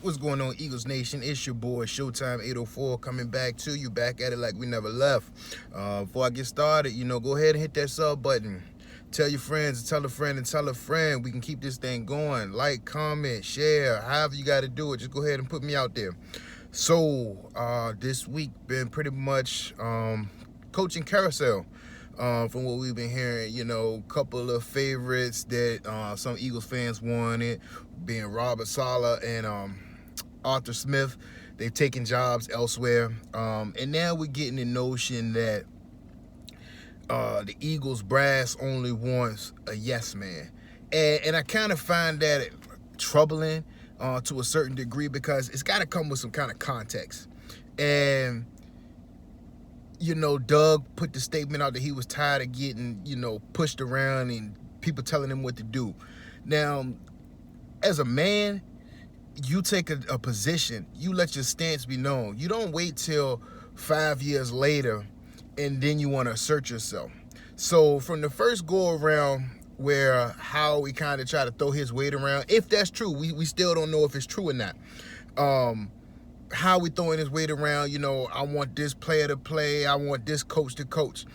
What's going on, Eagles Nation? It's your boy Showtime 804 coming back to you, back at it like we never left. Before I get started, go ahead and hit that sub button. Tell your friends, tell a friend, and tell a friend. We can keep this thing going. Like, comment, share, however you got to do it. Just go ahead and put me out there. So, this week been pretty much coaching carousel. From what we've been hearing, a couple of favorites that some Eagles fans wanted, being Robert Saleh and Arthur Smith. They've taken jobs elsewhere. And now we're getting the notion that the Eagles brass only wants a yes man. And I kind of find that troubling to a certain degree, because it's got to come with some kind of context. And Doug put the statement out that he was tired of getting, pushed around and people telling him what to do. Now, as a man, you take a position, you let your stance be known. You don't wait till 5 years later and then you want to assert yourself. So from the first go around where Howie kind of tried to throw his weight around, if that's true, we still don't know if it's true or not. How we throwing his weight around, I want this player to play, I want this coach to coach.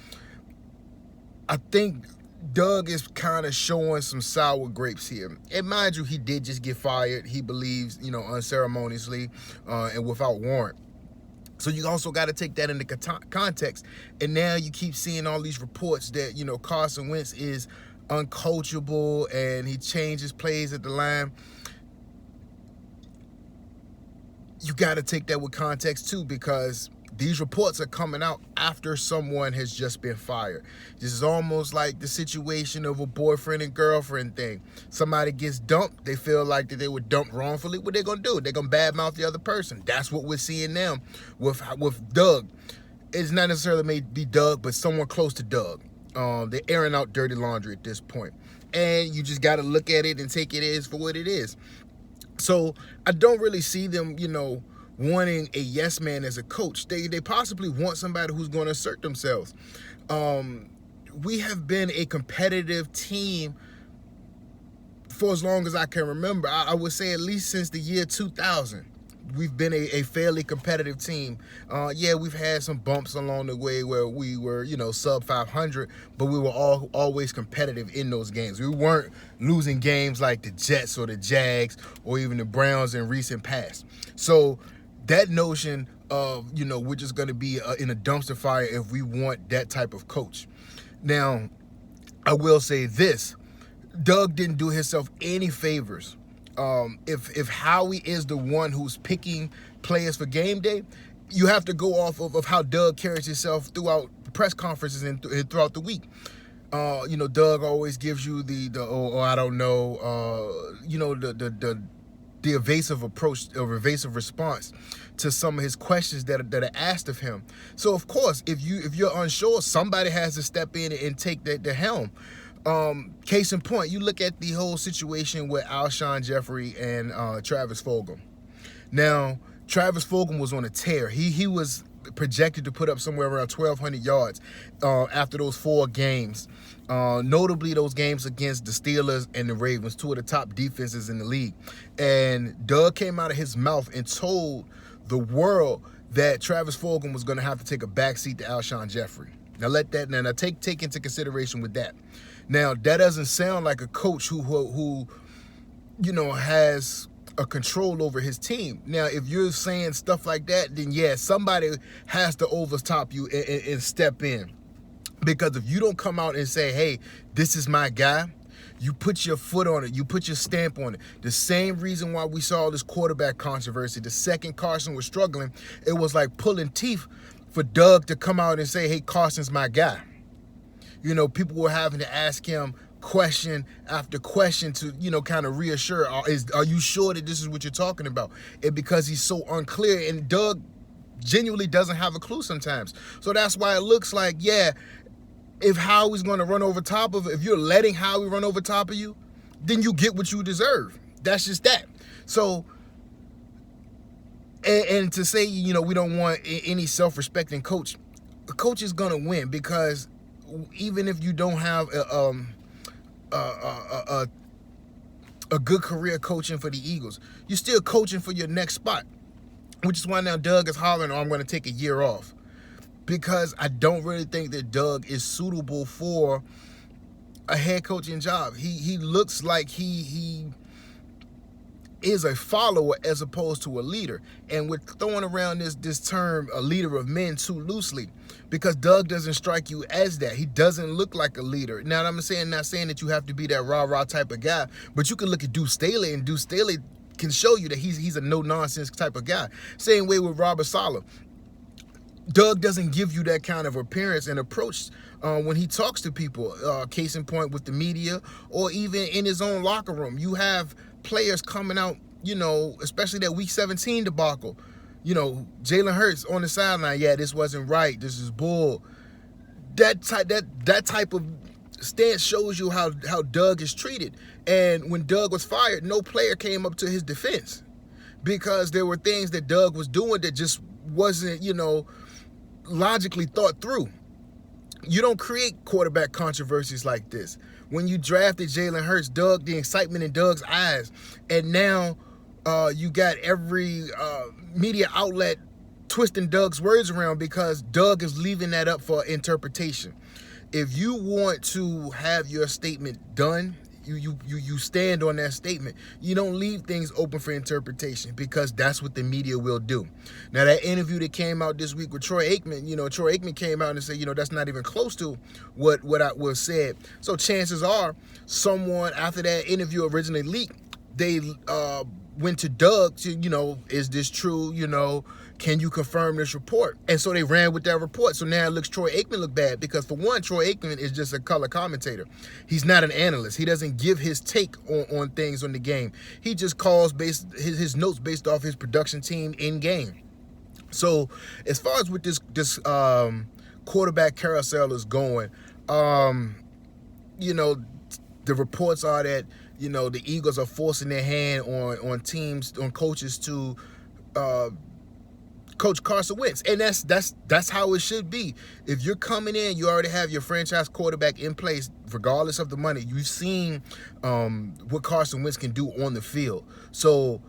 I think Doug is kind of showing some sour grapes here. And mind you, he did just get fired, he believes, unceremoniously and without warrant. So you also got to take that into context. And now you keep seeing all these reports that, Carson Wentz is uncoachable and he changes plays at the line. You got to take that with context too, because these reports are coming out after someone has just been fired. This is almost like the situation of a boyfriend and girlfriend thing. Somebody gets dumped, they feel like that they were dumped wrongfully. What they gonna do? They're gonna badmouth the other person. That's what we're seeing now with Doug. It's not necessarily may be Doug, but someone close to Doug. They're airing out dirty laundry at this point. And you just got to look at it and take it as for what it is. So I don't really see them, wanting a yes man as a coach. They possibly want somebody who's going to assert themselves. We have been a competitive team for as long as I can remember. I would say at least since the year 2000. We've been a fairly competitive team. We've had some bumps along the way where we were, sub 500, but we were always competitive in those games. We weren't losing games like the Jets or the Jags or even the Browns in recent past. So that notion of, we're just going to be in a dumpster fire if we want that type of coach. Now, I will say this. Doug didn't do himself any favors. If Howie is the one who's picking players for game day, you have to go off of how Doug carries himself throughout press conferences and throughout the week. Doug always gives you the evasive approach or evasive response to some of his questions that are asked of him. So of course, if you're unsure, somebody has to step in and take the helm. Case in point, you look at the whole situation with Alshon Jeffrey and Travis Fulgham. Now, Travis Fulgham was on a tear. He was projected to put up somewhere around 1,200 yards after those 4 games. Notably, those games against the Steelers and the Ravens, 2 of the top defenses in the league. And Doug came out of his mouth and told the world that Travis Fulgham was going to have to take a backseat to Alshon Jeffrey. Now take into consideration with that. Now, that doesn't sound like a coach who has a control over his team. Now, if you're saying stuff like that, then yeah, somebody has to overtop you and step in. Because if you don't come out and say, hey, this is my guy, you put your foot on it, you put your stamp on it. The same reason why we saw this quarterback controversy, the second Carson was struggling, it was like pulling teeth for Doug to come out and say, hey, Carson's my guy. People were having to ask him question after question to, kind of reassure, are you sure that this is what you're talking about? And because he's so unclear, and Doug genuinely doesn't have a clue sometimes. So that's why it looks like, yeah, if Howie's going to run over top of it, if you're letting Howie run over top of you, then you get what you deserve. That's just that. So, and to say, we don't want any self-respecting coach, a coach is going to win, because even if you don't have a good career coaching for the Eagles. You're still coaching for your next spot, which is why now Doug is hollering, oh, I'm going to take a year off. Because I don't really think that Doug is suitable for a head coaching job. He looks like he is a follower as opposed to a leader. And we're throwing around this term, a leader of men, too loosely, because Doug doesn't strike you as that. He doesn't look like a leader. Now, I'm not saying that you have to be that rah-rah type of guy, but you can look at Deuce Staley, and Deuce Staley can show you that he's a no-nonsense type of guy. Same way with Robert Saleh. Doug doesn't give you that kind of appearance and approach when he talks to people, case in point with the media or even in his own locker room. You have players coming out, especially that Week 17 debacle. Jalen Hurts on the sideline, yeah, this wasn't right, this is bull. That type of stance shows you how Doug is treated. And when Doug was fired, no player came up to his defense because there were things that Doug was doing that just wasn't, logically thought through. You don't create quarterback controversies like this. When you drafted Jalen Hurts, the excitement in Doug's eyes, and now you got every media outlet twisting Doug's words around because Doug is leaving that up for interpretation. If you want to have your statement done, you stand on that statement. You don't leave things open for interpretation because that's what the media will do. Now, that interview that came out this week with Troy Aikman, Troy Aikman came out and said, that's not even close to what was said. So chances are someone after that interview originally leaked, they went to Doug to, is this true? Can you confirm this report? And so they ran with that report. So now it looks Troy Aikman look bad because, for one, Troy Aikman is just a color commentator. He's not an analyst. He doesn't give his take on things on the game. He just calls his notes based off his production team in game. So as far as with this quarterback carousel is going, the reports are that the Eagles are forcing their hand on coaches to coach Carson Wentz, and that's how it should be. If you're coming in, you already have your franchise quarterback in place, regardless of the money. You've seen what Carson Wentz can do on the field, so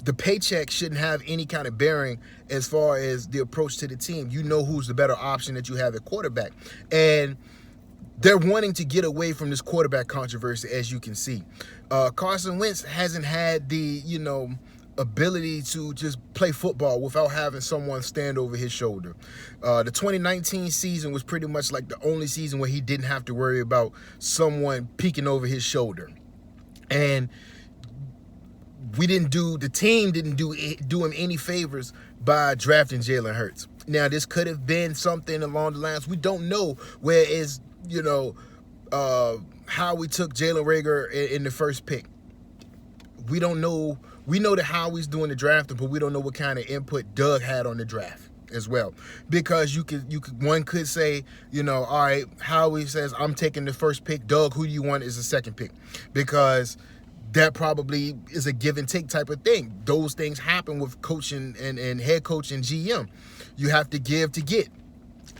the paycheck shouldn't have any kind of bearing as far as the approach to the team. You know who's the better option that you have at quarterback, and they're wanting to get away from this quarterback controversy, as you can see. Carson Wentz hasn't had the ability to just play football without having someone stand over his shoulder. The 2019 season was pretty much like the only season where he didn't have to worry about someone peeking over his shoulder. And the team didn't do him any favors by drafting Jalen Hurts. Now, this could have been something along the lines, we don't know where is, how we took Jalen Reagor in the first pick. We don't know. We know that Howie's doing the drafting, but we don't know what kind of input Doug had on the draft as well. Because one could say, all right, Howie says, I'm taking the first pick. Doug, who do you want as the second pick? Because that probably is a give and take type of thing. Those things happen with coaching and head coach and GM. You have to give to get.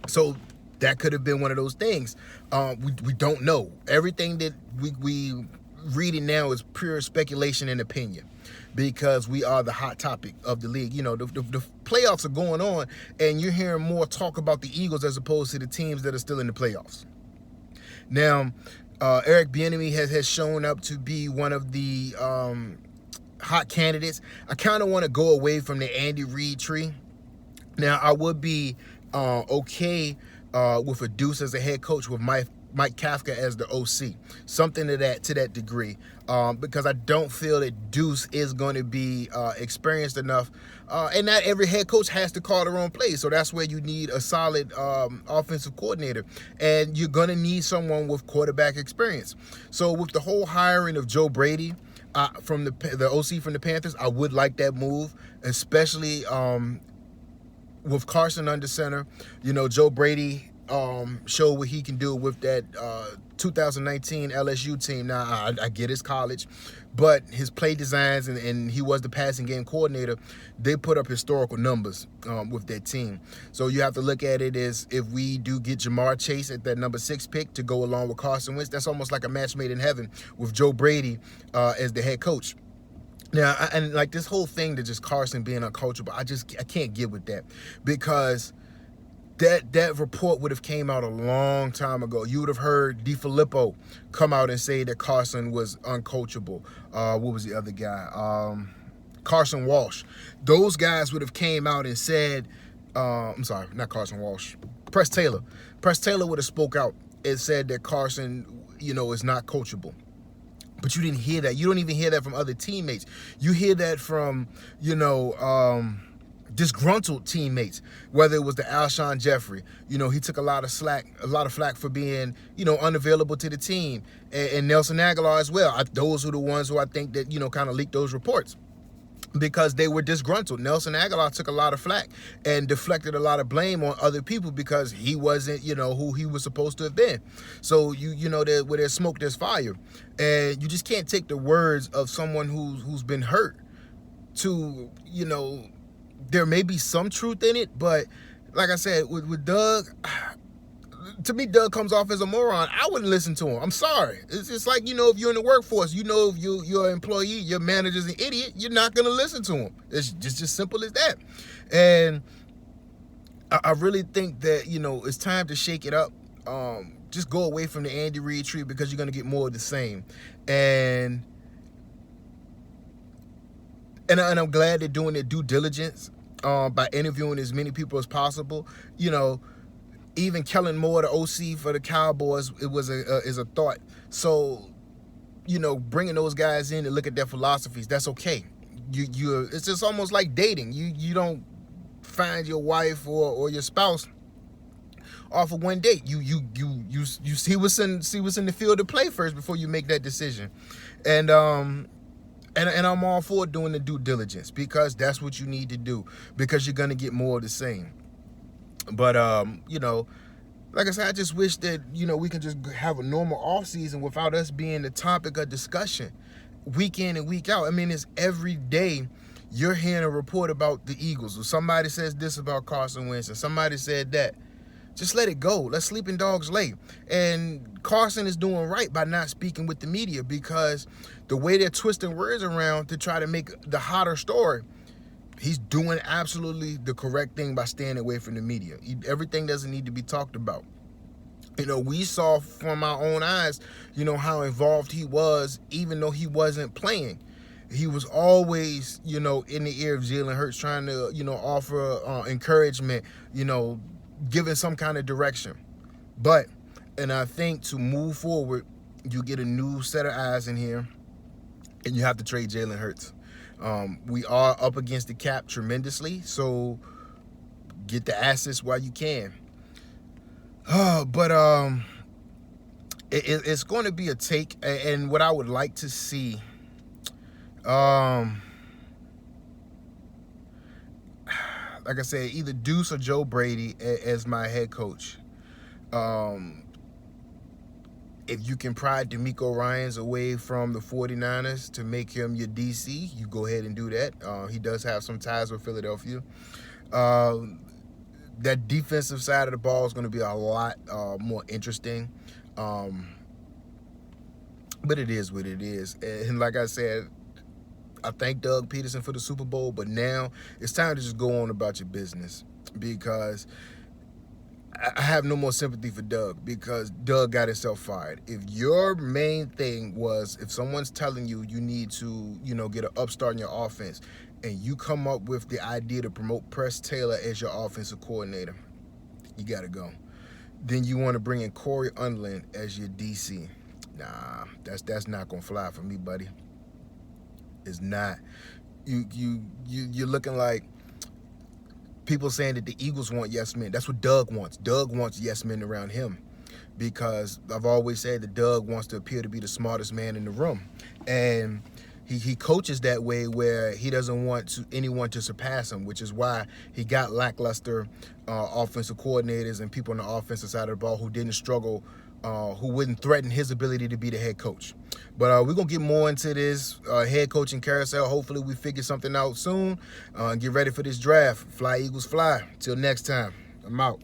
So that could have been one of those things. We don't know. Everything that we reading now is pure speculation and opinion, because we are the hot topic of the league. The playoffs are going on, and you're hearing more talk about the Eagles as opposed to the teams that are still in the playoffs. Now, Eric Bieniemy has shown up to be one of the hot candidates. I kind of want to go away from the Andy Reid tree. Now, I would be okay with a Deuce as a head coach with Mike Kafka as the OC, something to that degree, because I don't feel that Deuce is going to be experienced enough, and not every head coach has to call their own plays. So that's where you need a solid offensive coordinator, and you're going to need someone with quarterback experience. So with the whole hiring of Joe Brady from the OC from the Panthers, I would like that move, especially with Carson under center. Joe Brady show what he can do with that 2019 LSU team. Now, I get his college, but his play designs and he was the passing game coordinator. They put up historical numbers with that team. So you have to look at it as if we do get Jamar Chase at that number 6 pick to go along with Carson Wentz, that's almost like a match made in heaven with Joe Brady as the head coach. Now, and like this whole thing to just Carson being uncoachable, I can't get with that, because that report would have came out a long time ago. You would have heard DiFilippo come out and say that Carson was uncoachable. What was the other guy? Carson Walsh. Those guys would have came out and said, I'm sorry, not Carson Walsh, Press Taylor. Press Taylor would have spoke out and said that Carson, is not coachable. But you didn't hear that. You don't even hear that from other teammates. You hear that from, disgruntled teammates, whether it was the Alshon Jeffrey. He took a lot of flack for being, unavailable to the team. And Nelson Aguilar as well. Those were the ones who I think that, kind of leaked those reports, because they were disgruntled. Nelson Aguilar took a lot of flack and deflected a lot of blame on other people because he wasn't, who he was supposed to have been. So that where there's smoke, there's fire, and you just can't take the words of someone who's been hurt to, there may be some truth in it, but like I said, with Doug, to me, Doug comes off as a moron. I wouldn't listen to him. I'm sorry. It's just like, if you're in the workforce, if you're an employee, your manager's an idiot, you're not going to listen to him. It's just as simple as that. And I really think that, it's time to shake it up. Just go away from the Andy Reid tree, because you're going to get more of the same. And I'm glad they're doing their due diligence by interviewing as many people as possible. Even Kellen Moore, the OC for the Cowboys, is a thought. So, bringing those guys in to look at their philosophies, that's okay. It's just almost like dating. You don't find your wife or your spouse off of one date. You see what's in the field of play first before you make that decision. And I'm all for doing the due diligence, because that's what you need to do, because you're gonna get more of the same. But, like I said, I just wish that, we can just have a normal offseason without us being the topic of discussion week in and week out. I mean, it's every day you're hearing a report about the Eagles, or somebody says this about Carson Wentz, and somebody said that. Just let it go. Let sleeping dogs lay. And Carson is doing right by not speaking with the media, because the way they're twisting words around to try to make the hotter story, he's doing absolutely the correct thing by staying away from the media. Everything doesn't need to be talked about. We saw from our own eyes, how involved he was, even though he wasn't playing. He was always, in the ear of Jalen Hurts, trying to, offer encouragement, giving some kind of direction. And I think to move forward, you get a new set of eyes in here, and you have to trade Jalen Hurts. We are up against the cap tremendously, so get the assets while you can. But it's going to be a take, and what I would like to see, like I said, either Deuce or Joe Brady as my head coach. If you can pry DeMeco Ryans away from the 49ers to make him your DC, you go ahead and do that. He does have some ties with Philadelphia. That defensive side of the ball is going to be a lot more interesting. But it is what it is. And like I said, I thank Doug Peterson for the Super Bowl, but now it's time to just go on about your business, because I have no more sympathy for Doug, because Doug got himself fired. If your main thing was, if someone's telling you need to, get an upstart in your offense, and you come up with the idea to promote Press Taylor as your offensive coordinator, you got to go. Then you want to bring in Corey Undlin as your DC. Nah, that's not going to fly for me, buddy. It's not. You're looking like people saying that the Eagles want yes men. That's what Doug wants. Doug wants yes men around him, because I've always said that Doug wants to appear to be the smartest man in the room. And he coaches that way where he doesn't want anyone to surpass him, which is why he got lackluster offensive coordinators and people on the offensive side of the ball who didn't struggle, who wouldn't threaten his ability to be the head coach. But we're going to get more into this head coaching carousel. Hopefully we figure something out soon and get ready for this draft. Fly, Eagles, fly. Till next time, I'm out.